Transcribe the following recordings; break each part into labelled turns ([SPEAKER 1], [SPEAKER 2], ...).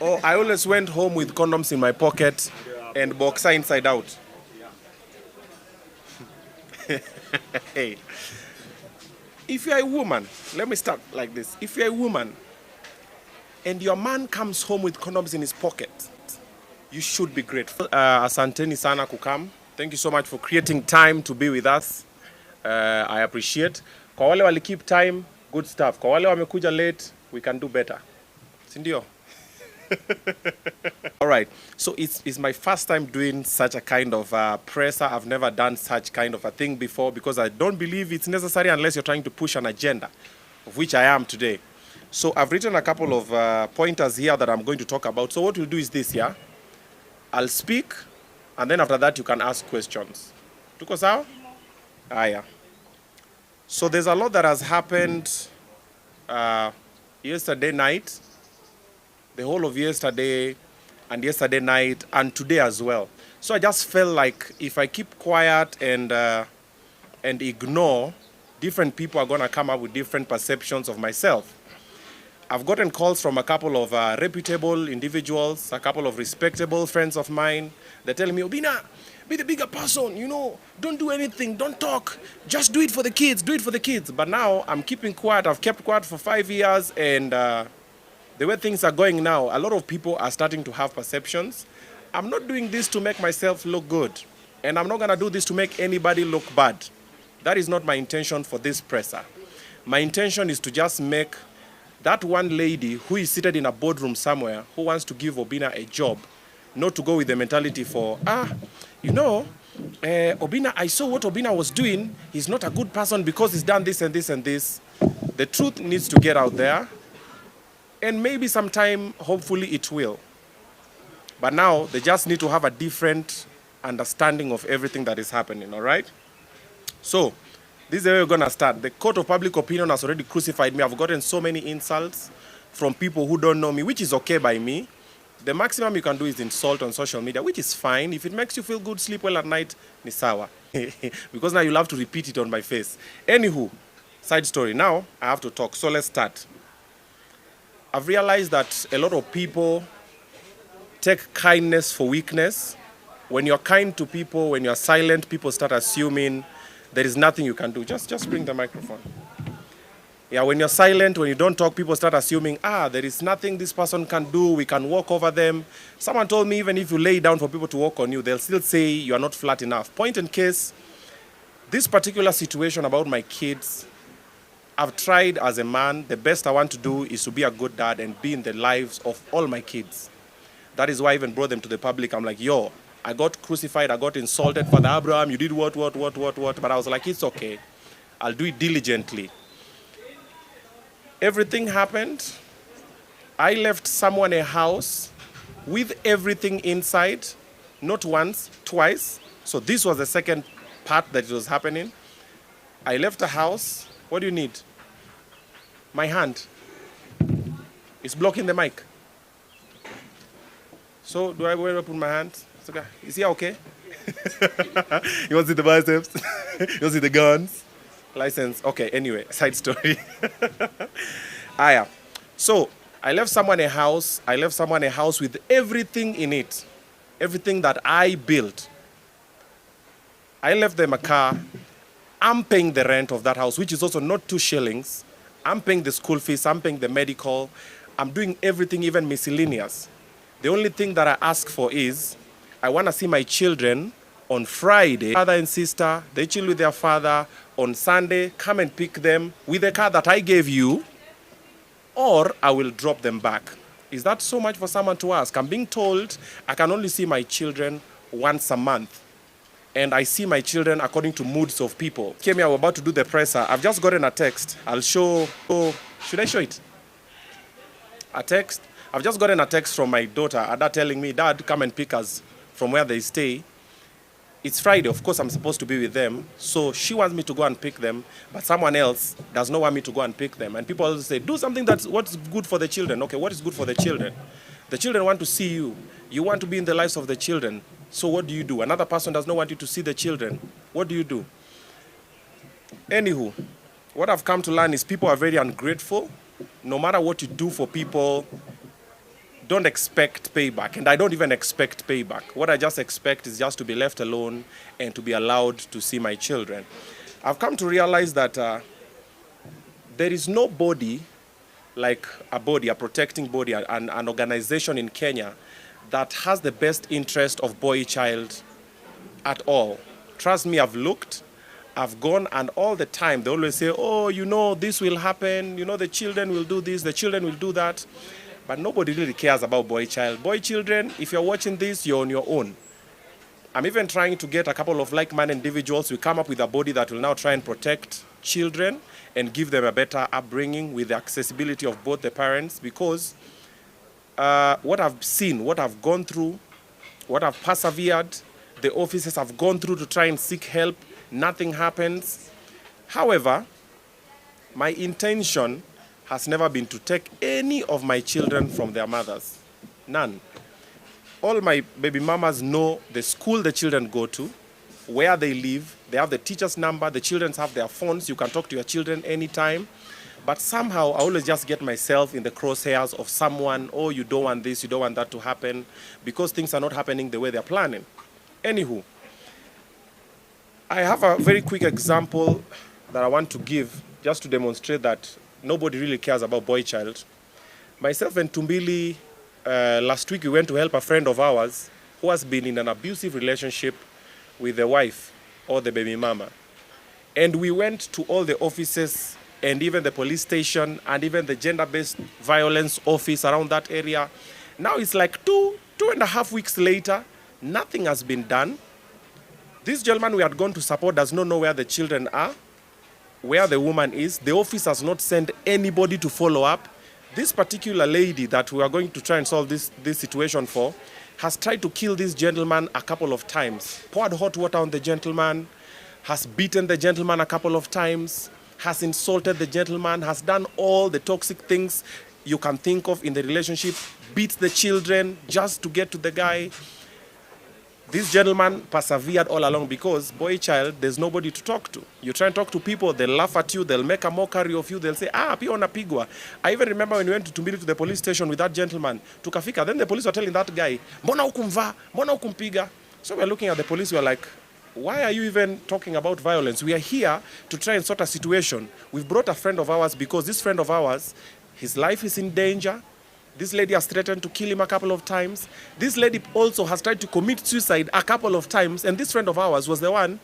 [SPEAKER 1] Oh, I always went home with condoms in my pocket and boxer inside out. Hey, if you're a woman, let me start like this. If you're a woman and your man comes home with condoms in his pocket, you should be grateful. Asanteni sana kukam. Thank you so much for creating time to be with us. I appreciate. Kwa wale wali keep time, good stuff. Kwa wale wamekuja late, we can do better. Sindio? All right, so it's my first time doing such a kind of presser. I've never done such kind of a thing before because I don't believe it's necessary unless you're trying to push an agenda, of which I am today. So I've written a couple of pointers here that I'm going to talk about. So what we'll do is this, yeah? I'll speak, and then after that you can ask questions. Tuko sawa? Yeah. So there's a lot that has happened yesterday night, the whole of yesterday and yesterday night and today as well. So I just felt like if I keep quiet and ignore, different people are going to come up with different perceptions of myself. I've gotten calls from a couple of reputable individuals, a couple of respectable friends of mine. They're telling me, Obinna, be the bigger person, you know, don't do anything, don't talk, just do it for the kids, do it for the kids. But now I'm keeping quiet. I've kept quiet for 5 years, and the way things are going now, a lot of people are starting to have perceptions. I'm not doing this to make myself look good, and I'm not going to do this to make anybody look bad. That is not my intention for this presser. My intention is to just make that one lady who is seated in a boardroom somewhere who wants to give Obinna a job, not to go with the mentality for, Obinna, I saw what Obinna was doing. He's not a good person because he's done this and this and this. The truth needs to get out there. And maybe sometime, hopefully it will. But now, they just need to have a different understanding of everything that is happening, all right? So, this is where we're going to start. The court of public opinion has already crucified me. I've gotten so many insults from people who don't know me, which is okay by me. The maximum you can do is insult on social media, which is fine. If it makes you feel good, sleep well at night, ni sawa. Because now you'll have to repeat it on my face. Anywho, side story. Now, I have to talk, so let's start. I've realized that a lot of people take kindness for weakness. When you're kind to people, when you're silent, people start assuming there is nothing you can do. Just bring the microphone. Yeah, when you're silent, when you don't talk, people start assuming, there is nothing this person can do, we can walk over them. Someone told me even if you lay down for people to walk on you, they'll still say you are not flat enough. Point in case, this particular situation about my kids, I've tried as a man, the best I want to do is to be a good dad and be in the lives of all my kids. That is why I even brought them to the public. I'm like, yo, I got crucified, I got insulted, Father Abraham, you did what. But I was like, it's okay. I'll do it diligently. Everything happened. I left someone a house with everything inside, not once, twice. So this was the second part that it was happening. I left a house. What do you need? My hand. It's blocking the mic. So do I go and put my hand? It's okay. Is he okay? You want to see the biceps? You want to see the guns? License. Okay, anyway, side story. Yeah. So I left someone a house. I left someone a house with everything in it. Everything that I built. I left them a car. I'm paying the rent of that house, which is also not 2 shillings. I'm paying the school fees, I'm paying the medical. I'm doing everything, even miscellaneous. The only thing that I ask for is, I want to see my children on Friday. Father and sister, they chill with their father. On Sunday, come and pick them with the car that I gave you, or I will drop them back. Is that so much for someone to ask? I'm being told I can only see my children once a month. And I see my children according to moods of people. Came here, we're about to do the presser. I've just gotten a text. I'll show. Oh, should I show it? A text. I've just gotten a text from my daughter, Ada, telling me, Dad, come and pick us from where they stay. It's Friday. Of course, I'm supposed to be with them. So she wants me to go and pick them, but someone else does not want me to go and pick them. And people always say, do something that's what's good for the children. Okay, what is good for the children? The children want to see you. You want to be in the lives of the children. So what do you do? Another person does not want you to see the children. What do you do? Anywho, what I've come to learn is people are very ungrateful. No matter what you do for people, don't expect payback, and I don't even expect payback. What I just expect is just to be left alone and to be allowed to see my children. I've come to realize that there is no body like a body, a protecting body, an organization in Kenya that has the best interest of boy child at all. Trust me, I've looked, I've gone, and all the time they always say, oh, you know, this will happen, you know, the children will do this, the children will do that. But nobody really cares about boy child. Boy children, if you're watching this, you're on your own. I'm even trying to get a couple of like-minded individuals. We come up with a body that will now try and protect children and give them a better upbringing with the accessibility of both the parents, because what I've seen, what I've gone through, what I've persevered, the officers have gone through to try and seek help, nothing happens. However, my intention has never been to take any of my children from their mothers. None. All my baby mamas know the school the children go to, where they live. They have the teacher's number. The children have their phones. You can talk to your children anytime. But somehow I always just get myself in the crosshairs of someone, oh, you don't want this, you don't want that to happen, because things are not happening the way they're planning. Anywho, I have a very quick example that I want to give just to demonstrate that nobody really cares about boy child. Myself and Tumbili, last week we went to help a friend of ours who has been in an abusive relationship with the wife or the baby mama. And we went to all the offices and even the police station and even the gender-based violence office around that area. Now it's like two and a half weeks later, nothing has been done. This gentleman we had gone to support does not know where the children are, where the woman is. The office has not sent anybody to follow up. This particular lady that we are going to try and solve this situation for has tried to kill this gentleman a couple of times, poured hot water on the gentleman, has beaten the gentleman a couple of times, has insulted the gentleman, has done all the toxic things you can think of in the relationship, beats the children just to get to the guy. This gentleman persevered all along because, boy child, there's nobody to talk to. You try and talk to people, they'll laugh at you, they'll make a mockery of you, they'll say, pia unapigwa. I even remember when we went to Tumbili to the police station with that gentleman, tukafika, then the police were telling that guy, mbona hukumva, mbona hukumpiga? So we're looking at the police, we're like, why are you even talking about violence? We are here to try and sort a situation. We've brought a friend of ours because this friend of ours, his life is in danger. This lady has threatened to kill him a couple of times. This lady also has tried to commit suicide a couple of times. And this friend of ours was the one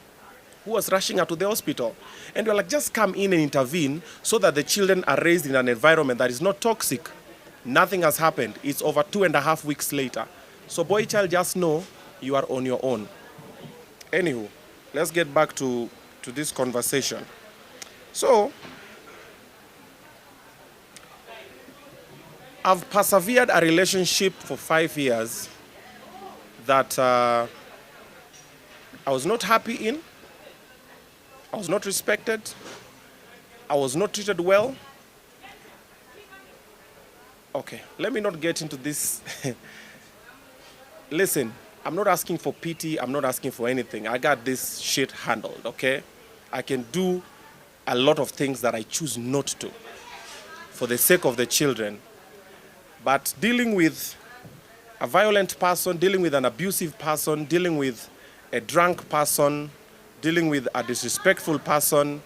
[SPEAKER 1] who was rushing her to the hospital. And we're like, just come in and intervene so that the children are raised in an environment that is not toxic. Nothing has happened. It's over 2.5 weeks later. So boy child, just know you are on your own. Anywho, let's get back to this conversation. So, I've persevered a relationship for 5 years that I was not happy in. I was not respected. I was not treated well. Okay, let me not get into this. Listen, I'm not asking for pity. I'm not asking for anything. I got this shit handled, okay? I can do a lot of things that I choose not to for the sake of the children. But dealing with a violent person, dealing with an abusive person, dealing with a drunk person, dealing with a disrespectful person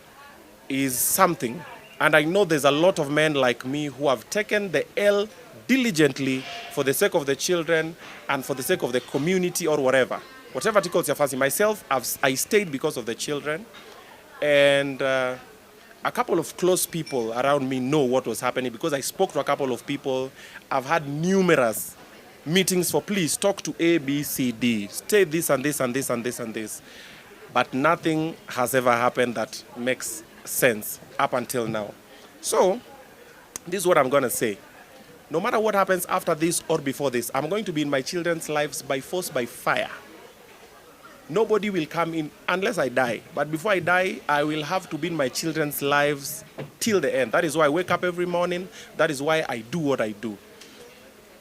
[SPEAKER 1] is something. And I know there's a lot of men like me who have taken the L diligently for the sake of the children and for the sake of the community or whatever. Whatever tickles your fancy. Myself, I stayed because of the children. And a couple of close people around me know what was happening because I spoke to a couple of people. I've had numerous meetings for please talk to A, B, C, D. Stay this and this and this and this and this. But nothing has ever happened that makes sense up until now. So, this is what I'm going to say. No matter what happens after this or before this, I'm going to be in my children's lives by force, by fire. Nobody will come in unless I die. But before I die, I will have to be in my children's lives till the end. That is why I wake up every morning. That is why I do what I do.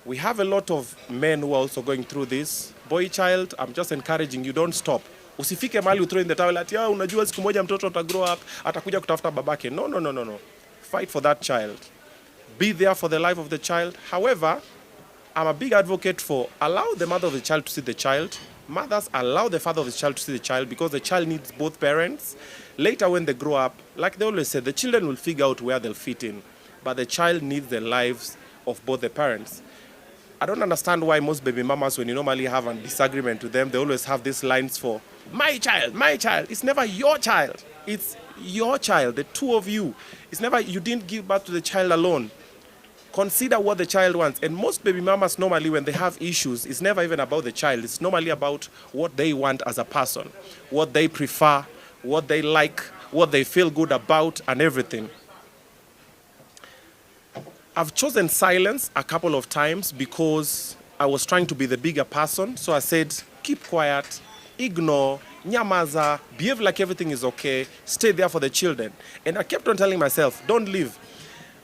[SPEAKER 1] We have a lot of men who are also going through this. Boy child, I'm just encouraging you, don't stop. Usifike mahali throw in the towel ati unajua siku moja mtoto ata grow up, atakuja kutafuta babake. No. Fight for that child. Be there for the life of the child. However, I'm a big advocate for allow the mother of the child to see the child. Mothers allow the father of the child to see the child because the child needs both parents. Later when they grow up, like they always say, the children will figure out where they'll fit in. But the child needs the lives of both the parents. I don't understand why most baby mamas, when you normally have a disagreement with them, they always have these lines for, my child, my child. It's never your child. It's your child, the two of you. It's never, you didn't give birth to the child alone. Consider what the child wants. And most baby mamas normally when they have issues, it's never even about the child. It's normally about what they want as a person, what they prefer, what they like, what they feel good about, and everything. I've chosen silence a couple of times because I was trying to be the bigger person. So I said, keep quiet, ignore, nyamaza, behave like everything is okay, stay there for the children. And I kept on telling myself, don't leave.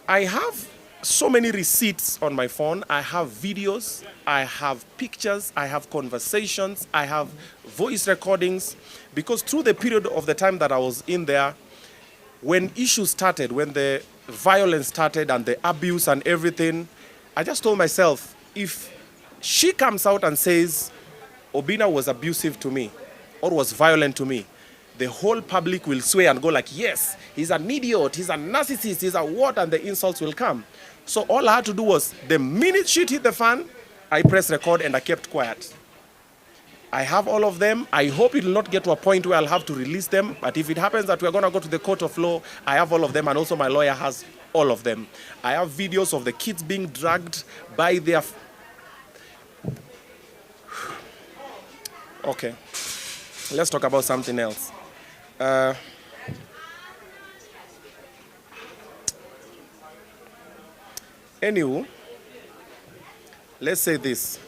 [SPEAKER 1] I have so many receipts on my phone. I have videos, I have pictures, I have conversations, I have voice recordings. Because through the period of the time that I was in there, when issues started, when the violence started and the abuse and everything, I just told myself, if she comes out and says, Obinna was abusive to me or was violent to me, the whole public will swear and go like, yes, he's an idiot, he's a narcissist, he's a what, and the insults will come. So all I had to do was, the minute shit hit the fan, I pressed record and I kept quiet. I have all of them. I hope it will not get to a point where I'll have to release them. But if it happens that we're going to go to the court of law, I have all of them. And also my lawyer has all of them. I have videos of the kids being dragged by their... Okay. Let's talk about something else. Anywho, let's say this.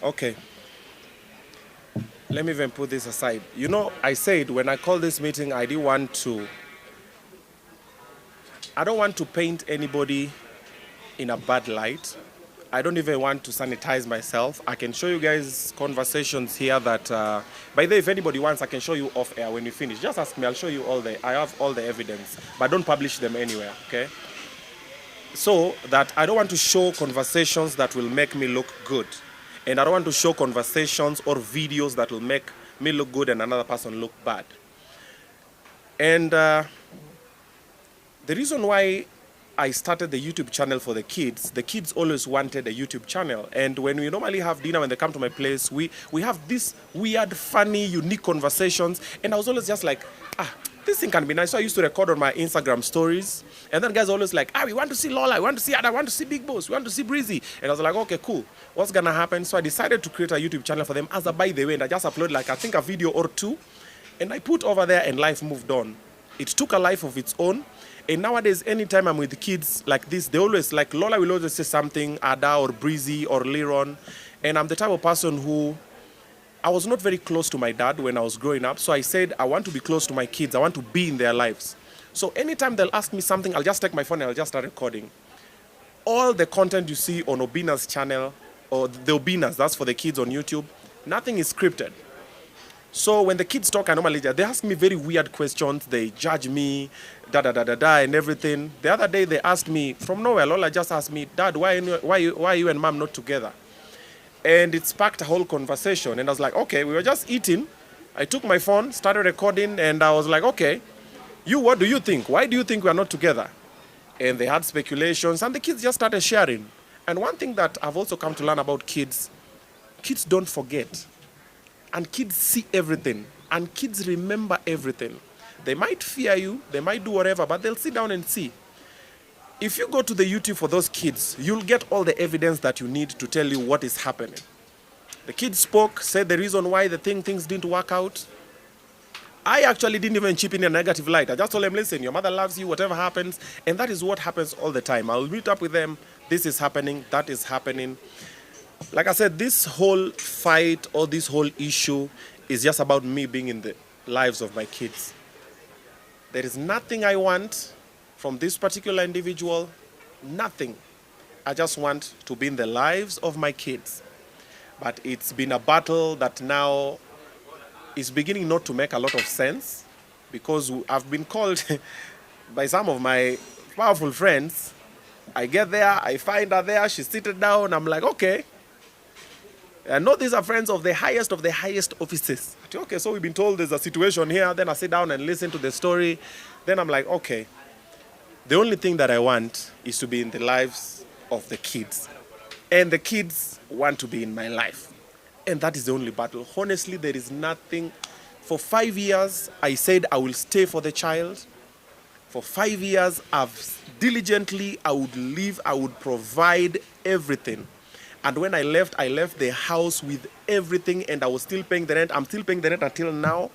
[SPEAKER 1] Okay. Let me even put this aside. You know, I said when I called this meeting, I don't want to paint anybody in a bad light. I don't even want to sanitize myself. I can show you guys conversations here that, by the way, if anybody wants, I can show you off air when we finish. Just ask me, I'll show you I have all the evidence, but don't publish them anywhere, okay? So that I don't want to show conversations that will make me look good. And I don't want to show conversations or videos that will make me look good and another person look bad. And the reason why I started the YouTube channel for the kids always wanted a YouTube channel. And when we normally have dinner, when they come to my place, we have these weird, funny, unique conversations. And I was always just like, this thing can be nice. So I used to record on my Instagram stories. And then guys always like, we want to see Lola, we want to see Ada, we want to see Big Boss, we want to see Breezy. And I was like, okay, cool. What's going to happen? So I decided to create a YouTube channel for them as a by the way. And I just uploaded like, I think a video or two. And I put over there and life moved on. It took a life of its own. And nowadays, anytime I'm with the kids like this, they always, like Lola will always say something, Ada or Breezy or Liron. And I'm the type of person who, I was not very close to my dad when I was growing up. So I said, I want to be close to my kids. I want to be in their lives. So anytime they'll ask me something, I'll just take my phone and I'll just start recording. All the content you see on Obinna's channel, or the Obinnas, that's for the kids on YouTube, nothing is scripted. So when the kids talk, I normally, they ask me very weird questions. They judge me, and everything. The other day they asked me, from nowhere, Lola just asked me, Dad, why are you and Mom not together? And it sparked a whole conversation. And I was like, okay, we were just eating. I took my phone, started recording, and I was like, okay, what do you think? Why do you think we are not together? And they had speculations, and the kids just started sharing. And one thing that I've also come to learn about kids don't forget. And kids see everything. And kids remember everything. They might fear you, they might do whatever, but they'll sit down and see. If you go to the YouTube for those kids, you'll get all the evidence that you need to tell you what is happening. The kids spoke, said the reason why things didn't work out. I actually didn't even chip in a negative light. I just told them, listen, your mother loves you, whatever happens. And that is what happens all the time. I'll meet up with them. This is happening, that is happening. Like I said, this whole fight or this whole issue is just about me being in the lives of my kids. There is nothing I want from this particular individual, nothing. I just want to be in the lives of my kids. But it's been a battle that now is beginning not to make a lot of sense, because I've been called by some of my powerful friends. I get there, I find her there, she's seated down, I'm like, okay. I know these are friends of the highest offices. Okay, so we've been told there's a situation here, then I sit down and listen to the story. Then I'm like, okay, the only thing that I want is to be in the lives of the kids. And the kids want to be in my life. And that is the only battle. Honestly, there is nothing. For 5 years, I said I will stay for the child. For 5 years, I would live, I would provide everything. And when I left the house with everything, and I was still paying the rent. I'm still paying the rent until now.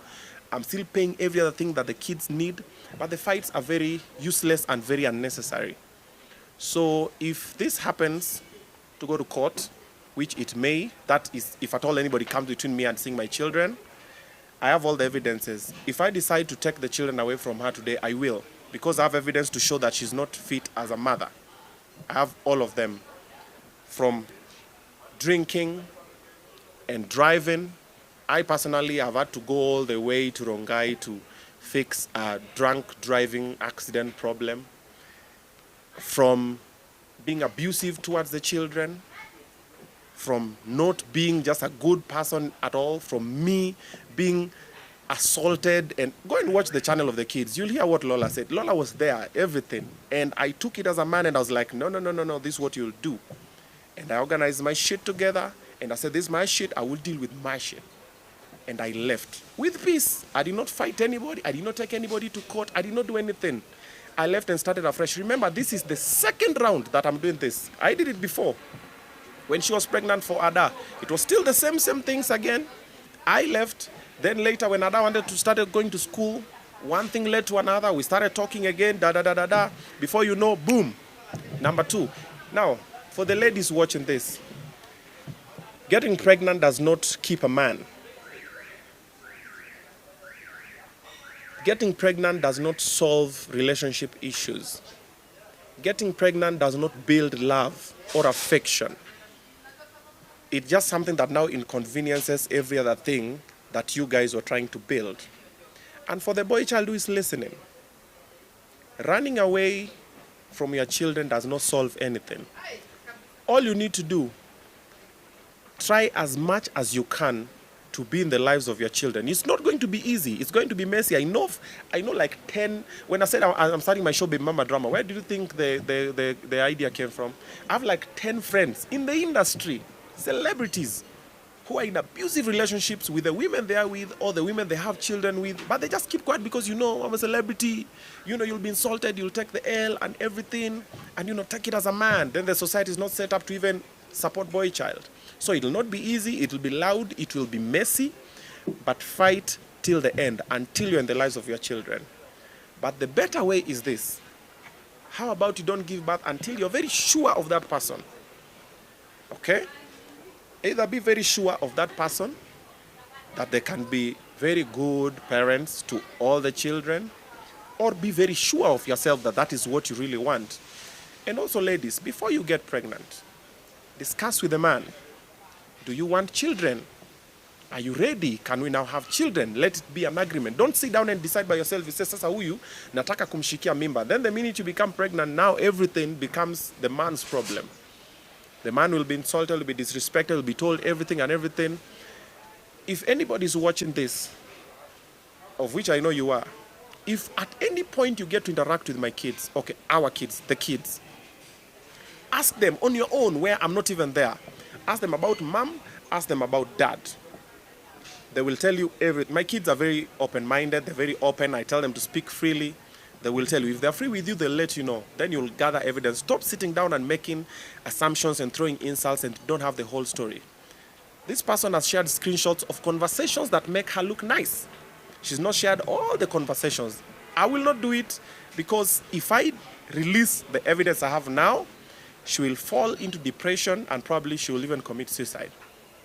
[SPEAKER 1] I'm still paying every other thing that the kids need. But the fights are very useless and very unnecessary. So if this happens to go to court, which it may, that is, if at all anybody comes between me and seeing my children, I have all the evidences. If I decide to take the children away from her today, I will, because I have evidence to show that she's not fit as a mother. I have all of them, from drinking and driving. I personally have had to go all the way to Rongai to fix a drunk driving accident problem, from being abusive towards the children, from not being just a good person at all, from me being assaulted. And go and watch the channel of the kids. You'll hear what Lola said. Lola was there, everything. And I took it as a man, and I was like, no, this is what you'll do. And I organized my shit together, and I said, this is my shit, I will deal with my shit. And I left with peace. I did not fight anybody. I did not take anybody to court. I did not do anything. I left and started afresh. Remember, this is the second round that I'm doing this. I did it before. When she was pregnant for Ada, it was still the same things again. I left. Then later, when Ada wanted to start going to school, one thing led to another. We started talking again, Before you know, boom, number 2. Now, for the ladies watching this, getting pregnant does not keep a man. Getting pregnant does not solve relationship issues. Getting pregnant does not build love or affection. It's just something that now inconveniences every other thing that you guys were trying to build. And for the boy child who is listening, running away from your children does not solve anything. All you need to do, try as much as you can to be in the lives of your children. It's not going to be easy. It's going to be messy. I know like 10, when I said I'm starting my show, Baby Mama Drama, where do you think the idea came from? I have like 10 friends in the industry, celebrities, who are in abusive relationships with the women they are with, or the women they have children with, but they just keep quiet because, I'm a celebrity, you'll be insulted, you'll take the L and everything, and, take it as a man. Then the society is not set up to even support boy child. So it will not be easy, it will be loud, it will be messy, but fight till the end, until you're in the lives of your children. But the better way is this. How about you don't give birth until you're very sure of that person? Okay? Either be very sure of that person, that they can be very good parents to all the children, or be very sure of yourself that that is what you really want. And also, ladies, before you get pregnant, discuss with the man. Do you want children? Are you ready? Can we now have children? Let it be an agreement. Don't sit down and decide by yourself. You say, sasa huyu, nataka kumshikia mimba. Then the minute you become pregnant, now everything becomes the man's problem. The man will be insulted, will be disrespected, will be told everything and everything. If anybody is watching this, of which I know you are, if at any point you get to interact with my kids, okay, our kids, the kids, ask them on your own where I'm not even there. Ask them about mom, ask them about dad. They will tell you everything. My kids are very open-minded, they're very open. I tell them to speak freely. They will tell you. If they're free with you, they'll let you know. Then you'll gather evidence. Stop sitting down and making assumptions and throwing insults and don't have the whole story. This person has shared screenshots of conversations that make her look nice. She's not shared all the conversations. I will not do it, because if I release the evidence I have now, she will fall into depression and probably she will even commit suicide,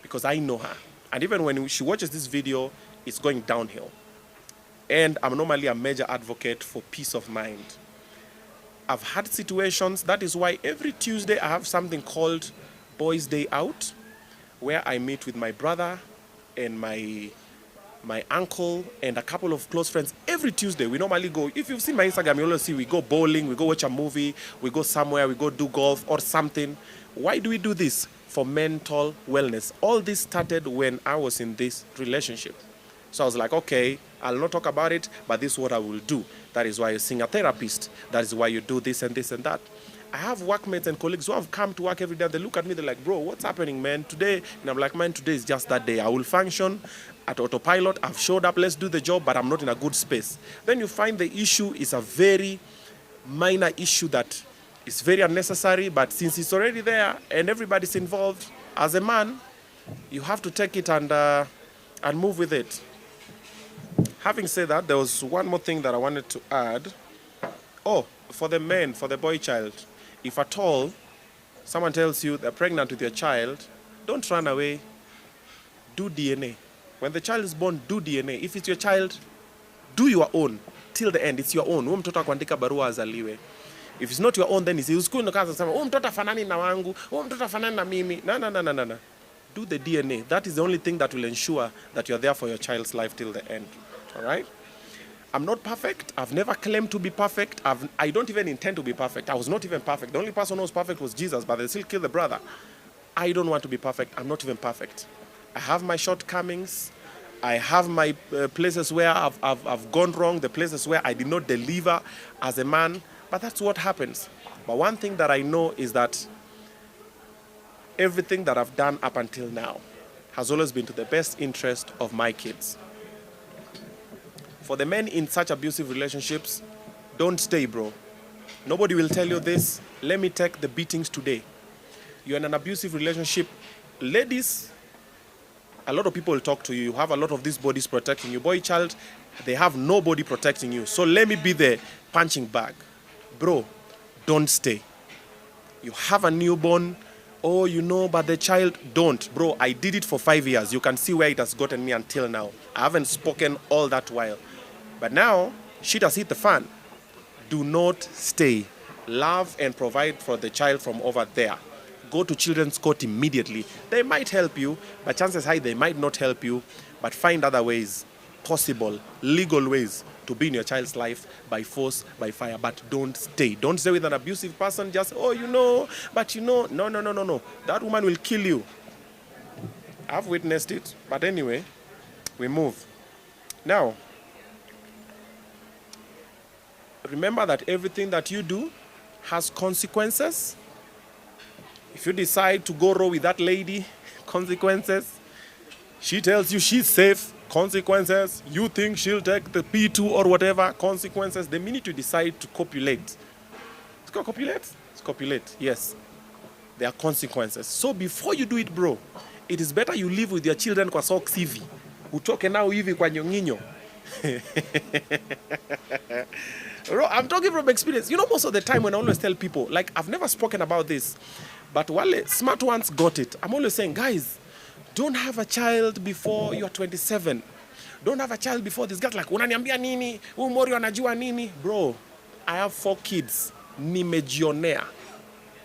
[SPEAKER 1] because I know her. And even when she watches this video, it's going downhill. And I'm normally a major advocate for peace of mind. I've had situations, that is why every Tuesday I have something called Boys' Day Out, where I meet with my brother and my uncle and a couple of close friends. Every Tuesday we normally go. If you've seen my Instagram, you'll see we go bowling, we go watch a movie, we go somewhere, we go do golf or something. Why do we do this? For mental wellness. All this started when I was in this relationship. So I was like, okay, I'll not talk about it, but this is what I will do. That is why you sing a therapist. That is why you do this and this and that. I have workmates and colleagues who have come to work every day. They look at me, they're like, bro, what's happening, man? Today, and I'm like, man, today is just that day. I will function at autopilot. I've showed up, let's do the job, but I'm not in a good space. Then you find the issue is a very minor issue that is very unnecessary, but since it's already there and everybody's involved, as a man, you have to take it and move with it. Having said that, there was one more thing that I wanted to add. Oh, for the men, for the boy child, if at all someone tells you they're pregnant with your child, don't run away. Do DNA. When the child is born, do DNA. If it's your child, do your own till the end. It's your own. Huyo mtoto akuandika barua azaliwe. If it's not your own, then it's usiku unaanza kusema huyo mtoto afanani na wangu, huyo mtoto afanani na mimi. No. Do the DNA. That is the only thing that will ensure that you're there for your child's life till the end. All right? I'm not perfect. I've never claimed to be perfect. I don't even intend to be perfect. I was not even perfect. The only person who was perfect was Jesus, but they still killed the brother. I don't want to be perfect. I'm not even perfect. I have my shortcomings. I have my places where I've gone wrong, the places where I did not deliver as a man. But that's what happens. But one thing that I know is that everything that I've done up until now has always been to the best interest of my kids. For the men in such abusive relationships, don't stay, bro. Nobody will tell you this. Let me take the beatings today. You're in an abusive relationship. Ladies, a lot of people will talk to you. You have a lot of these bodies protecting you. Boy child, they have nobody protecting you. So let me be the punching bag. Bro, don't stay. You have a newborn. Oh, you know, but the child, don't. Bro, I did it for 5 years. You can see where it has gotten me until now. I haven't spoken all that while. But now, shit has hit the fan. Do not stay. Love and provide for the child from over there. Go to children's court immediately. They might help you, but chances high they might not help you. But find other ways, possible, legal ways to be in your child's life by force, by fire. But don't stay. Don't stay with an abusive person. Just, oh, you know, but you know. No. That woman will kill you. I've witnessed it. But anyway, we move. Now, remember that everything that you do has consequences. If you decide to go raw with that lady, consequences. She tells you she's safe, consequences. You think she'll take the P2 or whatever, consequences. The minute you decide to copulate. It's called copulate? It's copulate, yes. There are consequences. So before you do it, bro, it is better you live with your children kwa socks hivi. Utoke nao hivi kwa nyonginyo. Bro, I'm talking from experience. You know, most of the time when I always tell people, like, I've never spoken about this, but wale smart ones got it. I'm always saying, guys, don't have a child before you're 27. Don't have a child before this. Guys, like, unaniambia nini? Umori anajua nini? Bro, I have 4 kids. Nimejionea.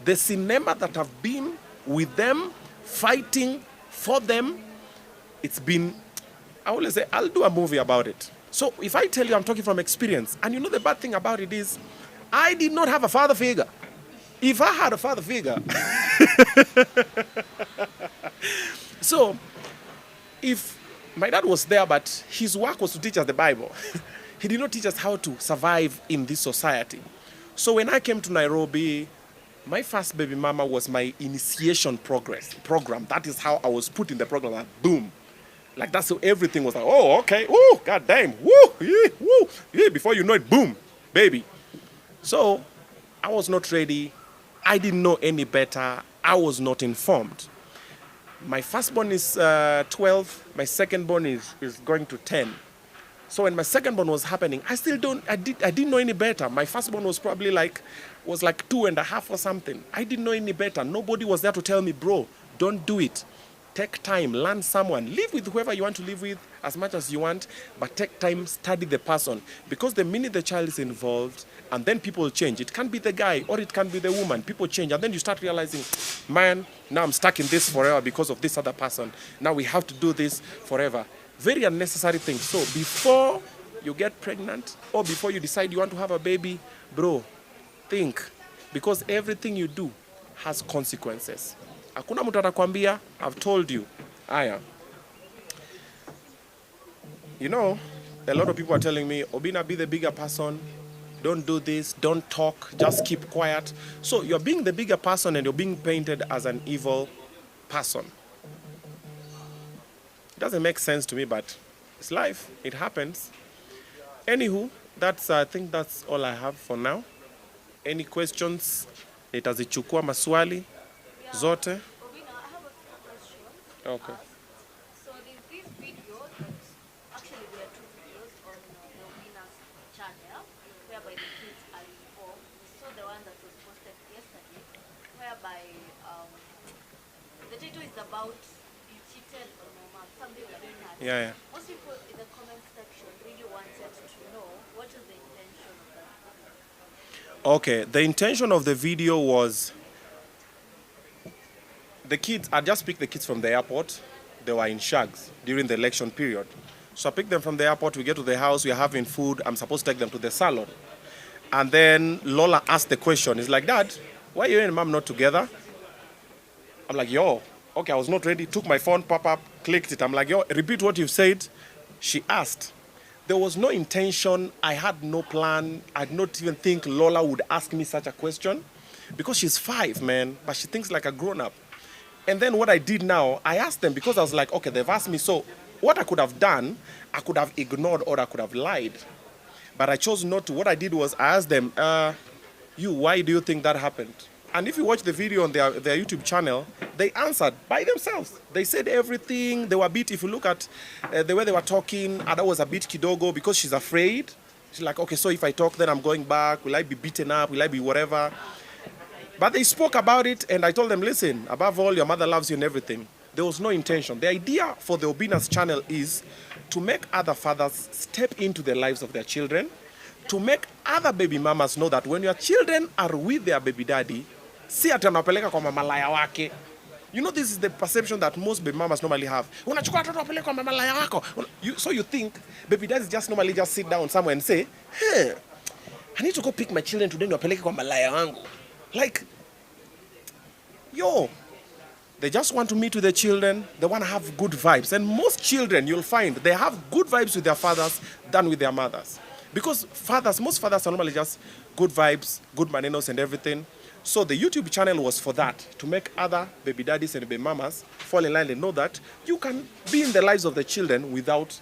[SPEAKER 1] The cinema that I've been with them, fighting for them, it's been, I always say, I'll do a movie about it. So if I tell you I'm talking from experience, and you know the bad thing about it is, I did not have a father figure. If I had a father figure, so if my dad was there, but his work was to teach us the Bible, he did not teach us how to survive in this society. So when I came to Nairobi, my first baby mama was my initiation program. That is how I was put in the program. Like, boom. Like, that's how everything was like, oh, okay, woo, god damn, woo, before you know it, boom, baby. So, I was not ready. I didn't know any better. I was not informed. My firstborn is 12. My secondborn is going to 10. So when my secondborn was happening, I didn't know any better. My firstborn was probably like 2.5 or something. I didn't know any better. Nobody was there to tell me, bro, don't do it. Take time, learn someone, live with whoever you want to live with as much as you want, but take time, study the person. Because the minute the child is involved, and then people change. It can't be the guy or it can't be the woman. People change, and then you start realizing, man, now I'm stuck in this forever because of this other person. Now we have to do this forever. Very unnecessary thing. So before you get pregnant or before you decide you want to have a baby, bro, think. Because everything you do has consequences. Hakuna mtu atakwambia, I've told you. Aya. You know, a lot of people are telling me, Obinna, be the bigger person. Don't do this, don't talk, just keep quiet. So you're being the bigger person and you're being painted as an evil person. It doesn't make sense to me, but it's life. It happens. Anywho, I think that's all I have for now. Any questions? Nitazichukua maswali zote.
[SPEAKER 2] Obinna, I have a question.
[SPEAKER 1] Okay.
[SPEAKER 2] So there's this video that actually there are two videos on the Obinna's channel whereby the kids are involved. We saw the one that was posted yesterday whereby the title is about you cheated on your mom, something like that.
[SPEAKER 1] Yeah.
[SPEAKER 2] Most people in the comment section really wanted to know what is the intention of that.
[SPEAKER 1] Okay, the intention of the video was the kids, I just picked the kids from the airport. They were in shags during the election period. So I picked them from the airport, we get to the house, we are having food, I'm supposed to take them to the salon. And then Lola asked the question, he's like, Dad, why are you and Mom not together? I'm like, yo, okay, I was not ready, took my phone, pop up, clicked it. I'm like, yo, repeat what you've said. She asked. There was no intention, I had no plan, I did not even think Lola would ask me such a question. Because she's 5, man, but she thinks like a grown-up. And then what I did now, I asked them because I was like, okay, they've asked me, so what I could have done, I could have ignored or I could have lied. But I chose not to. What I did was I asked them, why do you think that happened? And if you watch the video on their YouTube channel, they answered by themselves. They said everything. They were a bit, if you look at the way they were talking, Ada was a bit kidogo because she's afraid. She's like, okay, so if I talk, then I'm going back. Will I be beaten up? Will I be whatever? But they spoke about it, and I told them, listen, above all, your mother loves you and everything. There was no intention. The idea for the Obinna's channel is to make other fathers step into the lives of their children, to make other baby mamas know that when your children are with their baby daddy, si ati anawapeleka kwa mamalaya wake. You know, this is the perception that most baby mamas normally have. Unachukua watoto wapeleke kwa mamalaya wako. So you think baby daddies just normally just sit down somewhere and say, hey, I need to go pick my children today and wapeleke kwa malaya wangu. Like, yo, they just want to meet with the children. They want to have good vibes. And most children, you'll find, they have good vibes with their fathers than with their mothers. Because most fathers are normally just good vibes, good manenos and everything. So the YouTube channel was for that, to make other baby daddies and baby mamas fall in line and know that you can be in the lives of the children without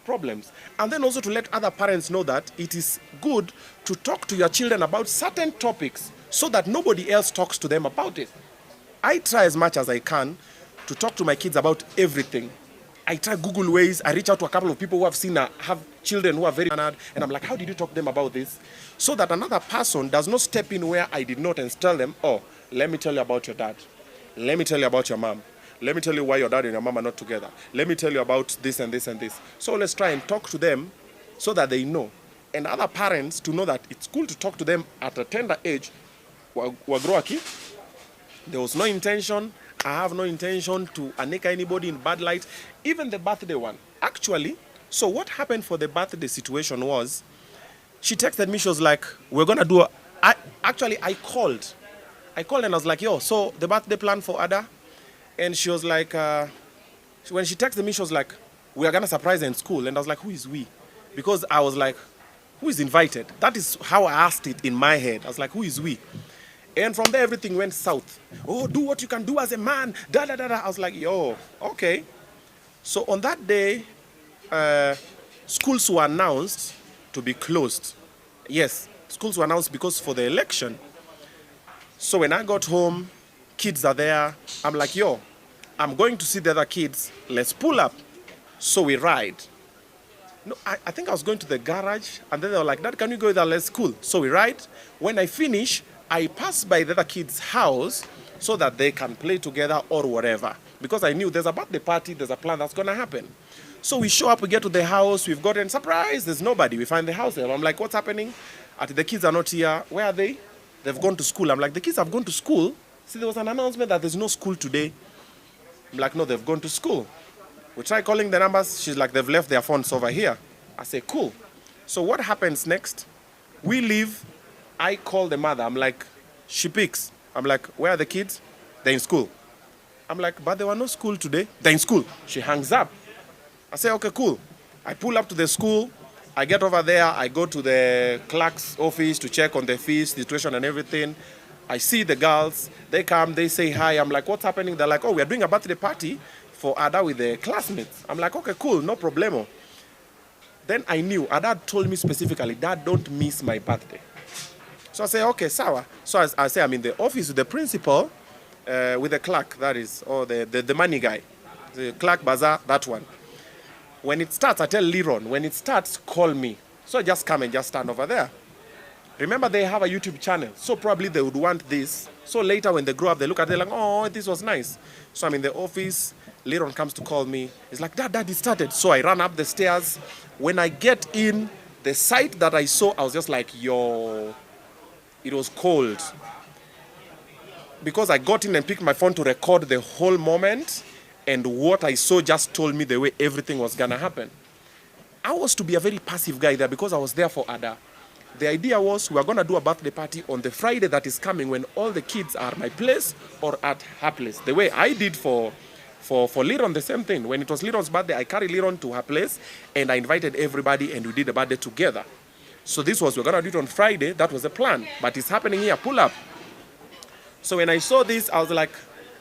[SPEAKER 1] problems. And then also to let other parents know that it is good to talk to your children about certain topics so that nobody else talks to them about it. I try as much as I can to talk to my kids about everything. I try Google ways. I reach out to a couple of people who have children who are very honored, and I'm like, how did you talk to them about this? So that another person does not step in where I did not and tell them, oh, let me tell you about your dad. Let me tell you about your mom. Let me tell you why your dad and your mom are not together. Let me tell you about this and this and this. So let's try and talk to them so that they know. And other parents to know that it's cool to talk to them at a tender age. Wagroaki. There was no intention. I have no intention to aneka anybody in bad light. Even the birthday one. Actually, so what happened for the birthday situation was, she texted me, she was like, we're going to do I called. And I was like, yo, so the birthday plan for Ada? And she was like, when she texted me, she was like, we are going to surprise her in school. And I was like, who is we? Because I was like, who is invited? That is how I asked it in my head. I was like, who is we? And from there, everything went south. Oh, do what you can do as a man. I was like, yo, okay. So on that day, schools were announced to be closed. Yes, schools were announced because for the election. So when I got home, kids are there. I'm like, yo, I'm going to see the other kids. Let's pull up. So we ride. No, I think I was going to the garage. And then they were like, Dad, can you go there? Let's cool. So we ride. When I finish, I pass by the other kid's house so that they can play together or whatever. Because I knew there's a birthday party, there's a plan that's going to happen. So we show up, we get to the house, we've gotten surprised, there's nobody. We find the house help. I'm like, what's happening? The kids are not here. Where are they? They've gone to school. I'm like, the kids have gone to school? See, there was an announcement that there's no school today. I'm like, no, they've gone to school. We try calling the numbers. She's like, they've left their phones over here. I say, cool. So what happens next? We leave. I call the mother. I'm like, she picks. I'm like, where are the kids? They're in school. I'm like, but there were no school today. They're in school. She hangs up. I say, okay, cool. I pull up to the school. I get over there. I go to the clerk's office to check on the fees, the tuition and everything. I see the girls. They come. They say hi. I'm like, what's happening? They're like, oh, we're doing a birthday party for Ada with the classmates. I'm like, okay, cool. No problemo. Then I knew. Ada told me specifically, Dad, don't miss my birthday. So I say, okay, sawa. So I say, I'm in the office with the principal, with the clerk, that is, or the money guy. The clerk bazaar, that one. When it starts, I tell Liron, when it starts, call me. So I just come and just stand over there. Remember, they have a YouTube channel, so probably they would want this. So later when they grow up, they look at it like, oh, this was nice. So I'm in the office. Liron comes to call me. He's like, Dad, it started. So I ran up the stairs. When I get in, the sight that I saw, I was just like, yo, it was cold. Because I got in and picked my phone to record the whole moment, and what I saw just told me the way everything was going to happen. I was to be a very passive guy there because I was there for Ada. The idea was we are going to do a birthday party on the Friday that is coming when all the kids are at my place or at her place. The way I did for Liron, the same thing. When it was Liron's birthday, I carried Liron to her place and I invited everybody and we did the birthday together. So this was, we're going to do it on Friday. That was the plan. But it's happening here. Pull up. So when I saw this, I was like,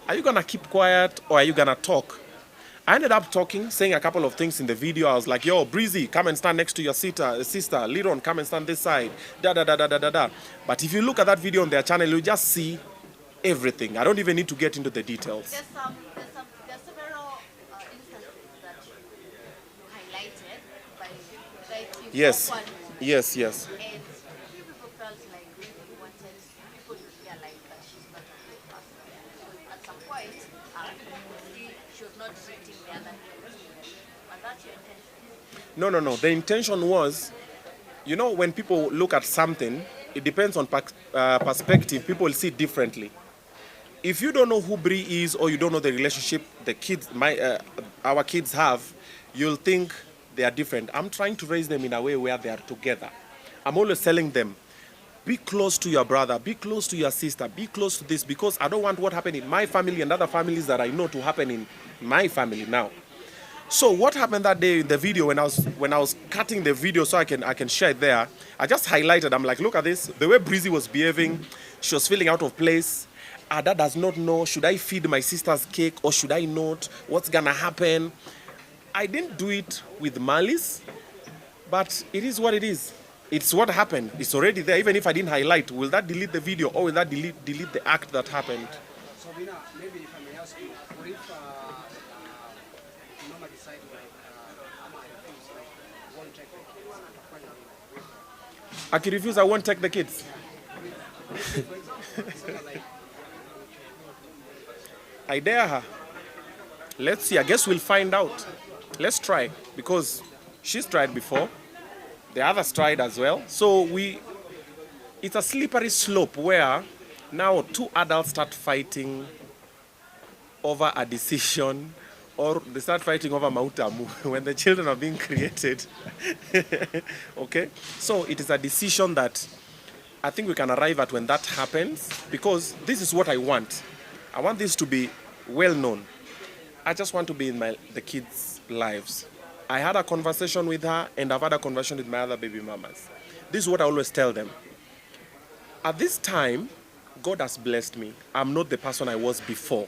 [SPEAKER 1] are you going to keep quiet or are you going to talk? I ended up talking, saying a couple of things in the video. I was like, yo, Breezy, come and stand next to your sister. Liron, come and stand this side. Da. But if you look at that video on their channel, you just see everything. I don't even need to get into the details.
[SPEAKER 2] There's several instances that you highlighted by like you
[SPEAKER 1] Yes.
[SPEAKER 2] one,
[SPEAKER 1] Yes.
[SPEAKER 2] and few people felt like you wanted people to realize that she's not a good person. So at some point, she was not treating the other kids. And that's your intention.
[SPEAKER 1] No. The intention was, you know, when people look at something, it depends on perspective. People will see it differently. If you don't know who Bree is or you don't know the relationship the kids, our kids have, you'll think they are different. I'm trying to raise them in a way where they are together. I'm always telling them, be close to your brother, be close to your sister, be close to this, because I don't want what happened in my family and other families that I know to happen in my family now. So what happened that day in the video when I was cutting the video so I can share it there, I just highlighted, I'm like, look at this, the way Breezy was behaving, she was feeling out of place. Ada does not know, should I feed my sister's cake or should I not? What's gonna happen? I didn't do it with malice, but it is what it is. It's what happened. It's already there. Even if I didn't highlight, will that delete the video or will that delete the act that happened?
[SPEAKER 3] So, Obinna, maybe if I may ask you, what if Mama decides like, I'm confused, like, won't take the kids to find out?
[SPEAKER 1] I can refuse, I won't take the kids. I dare her. Let's see, I guess we'll find out. Let's try, because she's tried before. The others tried as well. So it's a slippery slope where now two adults start fighting over a decision, or they start fighting over mautamu when the children are being created. Okay? So it is a decision that I think we can arrive at when that happens, because this is what I want. I want this to be well known. I just want to be in the kids' lives. I had a conversation with her, and I've had a conversation with my other baby mamas. This is what I always tell them. At this time, God has blessed me. I'm not the person I was before.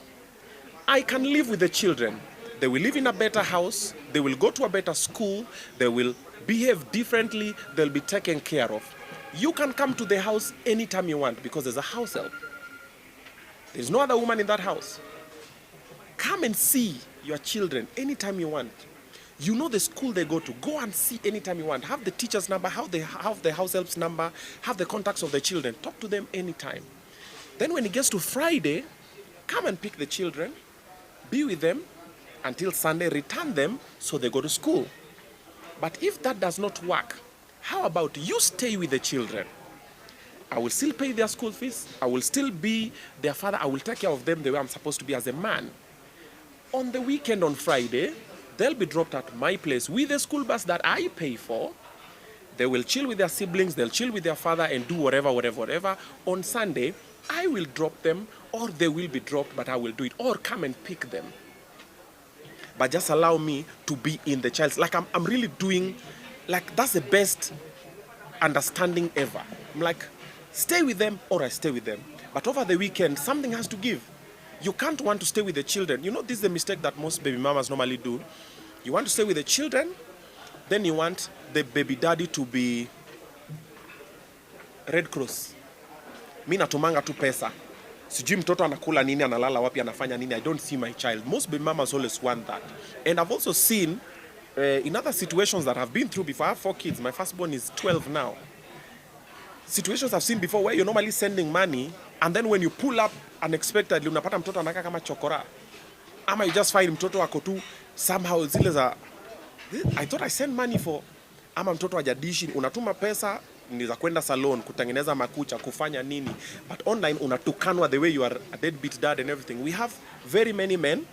[SPEAKER 1] I can live with the children. They will live in a better house. They will go to a better school. They will behave differently. They'll be taken care of. You can come to the house anytime you want because there's a house help. There's no other woman in that house. Come and see your children anytime you want. You know the school they go to. Go and see anytime you want. Have the teacher's number, have the house help's number, have the contacts of the children. Talk to them anytime. Then when it gets to Friday, come and pick the children, be with them until Sunday, return them so they go to school. But if that does not work, how about you stay with the children? I will still pay their school fees. I will still be their father. I will take care of them the way I'm supposed to be as a man. On the weekend, on Friday, they'll be dropped at my place with the school bus that I pay for. They will chill with their siblings. They'll chill with their father and do whatever. On Sunday, I will drop them, or they will be dropped, but I will do it, or come and pick them. But just allow me to be in the child's, like I'm really doing, like that's the best understanding ever. I'm like, stay with them or I stay with them. But over the weekend, something has to give. You can't want to stay with the children. You know, this is the mistake that most baby mamas normally do. You want to stay with the children, then you want the baby daddy to be Red Cross. Mi natumanga tu pesa. Sijui mtoto anakula nini, analala wapi, anafanya nini. I don't see my child. Most baby mamas always want that. And I've also seen in other situations that I've been through before. I have 4 kids. My firstborn is 12 now. Situations I've seen before where you're normally sending money, and then when you pull up unexpectedly, unapata mtoto anaka kama chokora. Ama you just find mtoto wako tu somehow zile za, I thought I sent money for, ama mtoto hajadishi, unatuma pesa ni za kwenda salon, kutengeneza makucha, kufanya nini, but online unatukanwa the way you are a deadbeat dad and everything. We have very many men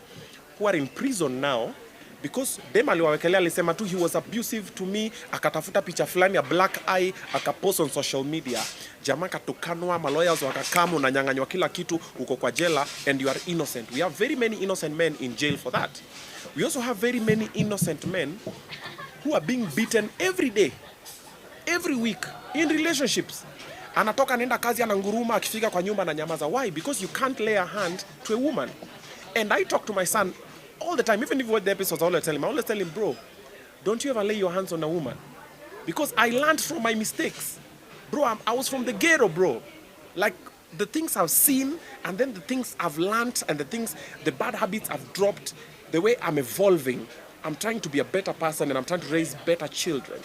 [SPEAKER 1] who are in prison now because dem aliwawekelea, alisema tu he was abusive to me, akatafuta picha fulani ya black eye akapost on social media, jamaa katukanwa, malawyers wakakama, unanyang'anywa kila kitu, uko kwa jela and you are innocent. We have very many innocent men in jail for that. We also have very many innocent men who are being beaten every day, every week in relationships. Anatoka nenda kazi, ananguruma, akifika kwa nyumba na nyamaza. Why? Because you can't lay a hand to a woman. And I talk to my son all the time, even if you watch the episodes, I always tell him, bro, don't you ever lay your hands on a woman. Because I learned from my mistakes. Bro, I was from the ghetto, bro. Like, the things I've seen, and then the things I've learned, and the bad habits I've dropped, the way I'm evolving, I'm trying to be a better person, and I'm trying to raise better children.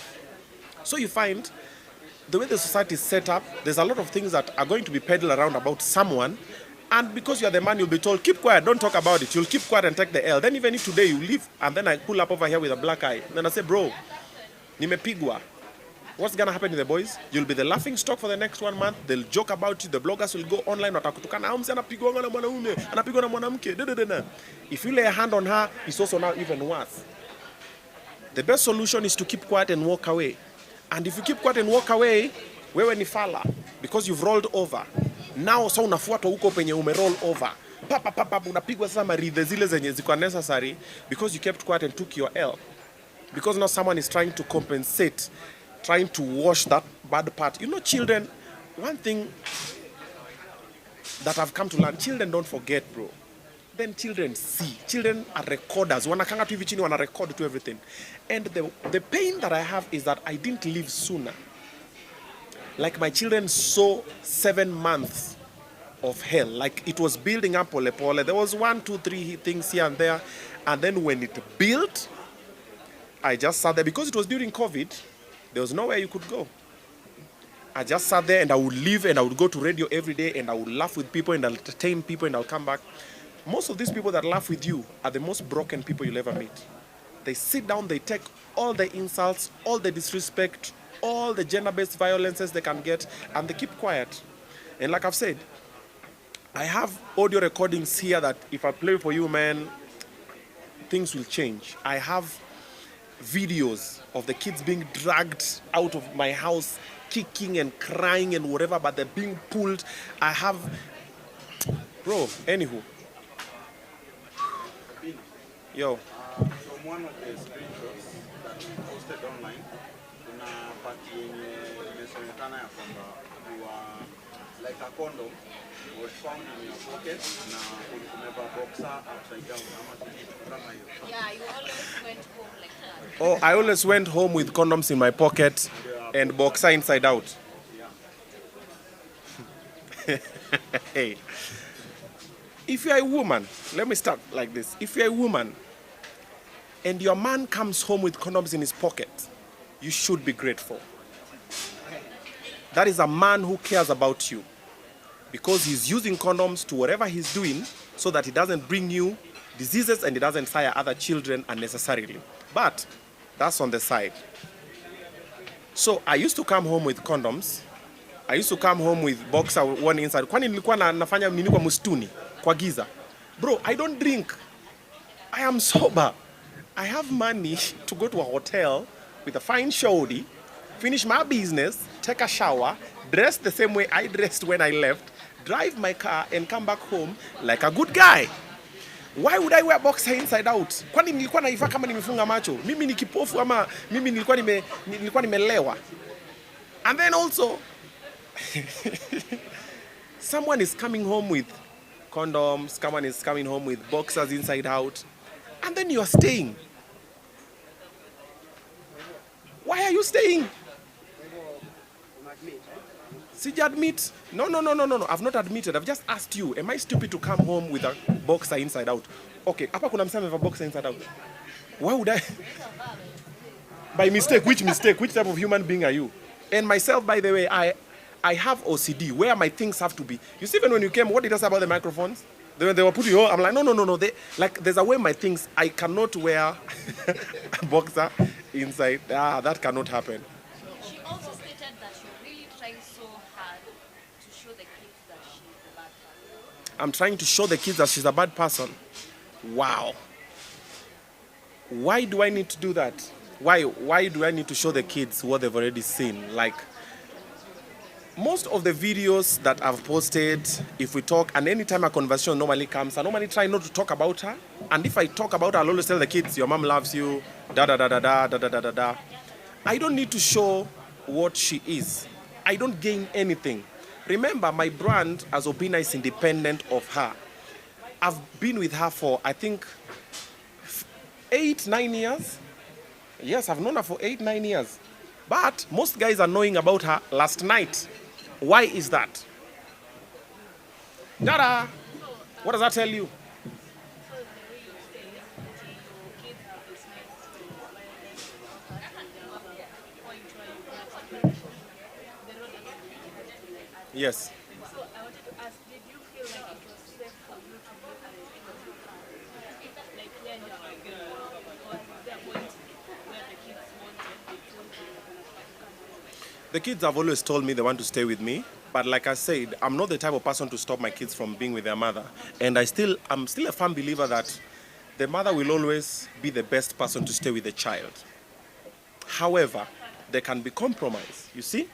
[SPEAKER 1] So you find, the way the society is set up, there's a lot of things that are going to be peddled around about someone, and because you're the man, you'll be told, keep quiet, don't talk about it. You'll keep quiet and take the L. Then even if today you leave, and then I pull up over here with a black eye, then I say, bro, nimepigwa. What's gonna happen to the boys? You'll be the laughing stock for the next 1 month. They'll joke about you. The bloggers will go online. Watakutukana, anapigwa na mwanaume, anapigwa na mwanamke. If you lay a hand on her, it's also now even worse. The best solution is to keep quiet and walk away. And if you keep quiet and walk away, wewe ni fala, because you've rolled over. Now so unafuatwa huko penye roll over. Papa unapigwa sasa maridhe zile zenye ziko necessary because you kept quiet and took your L. Because now someone is trying to compensate, trying to wash that bad part. You know, children, one thing that I've come to learn, children don't forget, bro. Then children see. Children are recorders. Wanakanga tu hivi chini, wana record to everything. And the pain that I have is that I didn't leave sooner. Like my children saw 7 months of hell. Like it was building up pole pole. There was 1, 2, 3 things here and there. And then when it built, I just sat there. Because it was during COVID, there was nowhere you could go. I just sat there and I would leave and I would go to radio every day and I would laugh with people and I'll entertain people and I'll come back. Most of these people that laugh with you are the most broken people you'll ever meet. They sit down, they take all the insults, all the disrespect, all the gender-based violences they can get, and they keep quiet. And like I've said, I have audio recordings here that if I play for you, man, things will change. I have videos of the kids being dragged out of my house, kicking and crying and whatever, but they're being pulled. I have, bro, anywho. Yo.
[SPEAKER 4] From one of the screenshots that you posted online, kuna pati yenye imesemekana ya kwamba you are like a condom was found in your pocket na umevaa boxer upside down ama kitu kama hiyo.
[SPEAKER 2] Yeah, you always went home like that.
[SPEAKER 1] Oh, I always went home with condoms in my pocket and boxer inside out.
[SPEAKER 4] Yeah.
[SPEAKER 1] Hey. If you're a woman, let me start like this. If you're a woman and your man comes home with condoms in his pocket, you should be grateful. That is a man who cares about you, because he's using condoms to whatever he's doing so that it doesn't bring you diseases and it doesn't sire other children unnecessarily. But that's on the side. So I used to come home with condoms. I used to come home with boxer one inside. Kwani nilikuwa nafanya nini kwa mustuni, kwa giza. Bro, I don't drink. I am sober. I have money to go to a hotel with a fine shawty, finish my business, take a shower, dress the same way I dressed when I left, drive my car and come back home like a good guy. Why would I wear boxer inside out? Kwani nilikuwa naivaa kama nimefunga macho? Mimi ni kipofu ama mimi nilikuwa nimelewa? And then also someone is coming home with condoms, someone is coming home with boxers inside out, and then you are staying. Why are you staying? Sija admit. No. I've not admitted. I've just asked you. Am I stupid to come home with a boxer inside out? Okay, hapa kuna msema with a boxer inside out. Why would I? By mistake. Which mistake? Which type of human being are you? And myself, by the way, I have OCD where my things have to be. You see, even when you came, what did I say about the microphones? They were putting you. I'm like, no. There's a way my things. I cannot wear a boxer inside. That cannot happen.
[SPEAKER 2] She also stated that she really trying so hard to show the kids that she's a bad person.
[SPEAKER 1] I'm trying to show the kids that she's a bad person. Wow. Why do I need to do that? Why do I need to show the kids what they've already seen? Like, most of the videos that I've posted, if we talk, and anytime a conversation normally comes, I normally try not to talk about her. And if I talk about her, I'll always tell the kids, your mom loves you, da. I don't need to show what she is. I don't gain anything. Remember, my brand as Obinna is independent of her. I've been with her for, I think, 8-9 years. Yes, I've known her for 8-9 years. But most guys are knowing about her last night. Why is that? Dada! What does that tell you?
[SPEAKER 2] So the way you say your kids have this nice violence or you try you the road doesn't.
[SPEAKER 1] Yes.
[SPEAKER 2] So I wanted to ask, did you feel like it was safe for you to look at the end of your car? Like when you're like, or is there a point where the kids wanted, they told you you're gonna come home?
[SPEAKER 1] The kids have always told me they want to stay with me. But like I said, I'm not the type of person to stop my kids from being with their mother. And I'm still a firm believer that the mother will always be the best person to stay with the child. However, there can be compromise, you see?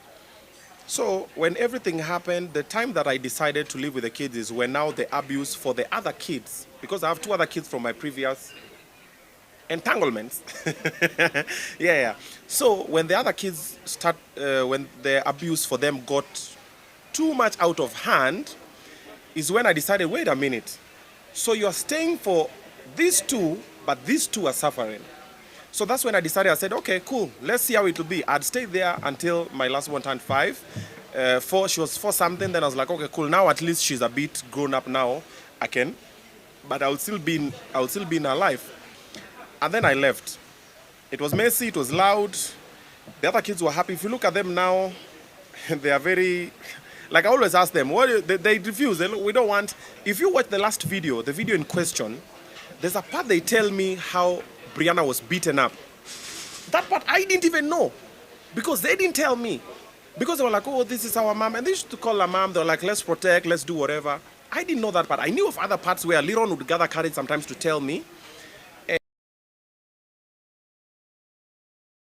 [SPEAKER 1] So when everything happened, the time that I decided to live with the kids is when now the abuse for the other kids, because I have 2 other kids from my previous entanglements. Yeah. So when the other kids when the abuse for them got too much out of hand, is when I decided, wait a minute. So you are staying for these 2, but these 2 are suffering. So that's when I decided, I said, okay, cool, let's see how it will be. I'd stay there until my last one turned 5. She was 4 something, then I was like, okay, cool, now at least she's a bit grown up now. I can, but I would still be in her life. And then I left. It was messy, it was loud. The other kids were happy. If you look at them now, they are very, like I always ask them, they refuse. We don't want, if you watch the last video, the video in question, there's a part they tell me how Brianna was beaten up. That part I didn't even know because they didn't tell me. Because they were like, oh, this is our mom. And they used to call her mom. They were like, let's protect, let's do whatever. I didn't know that part. I knew of other parts where Liron would gather courage sometimes to tell me.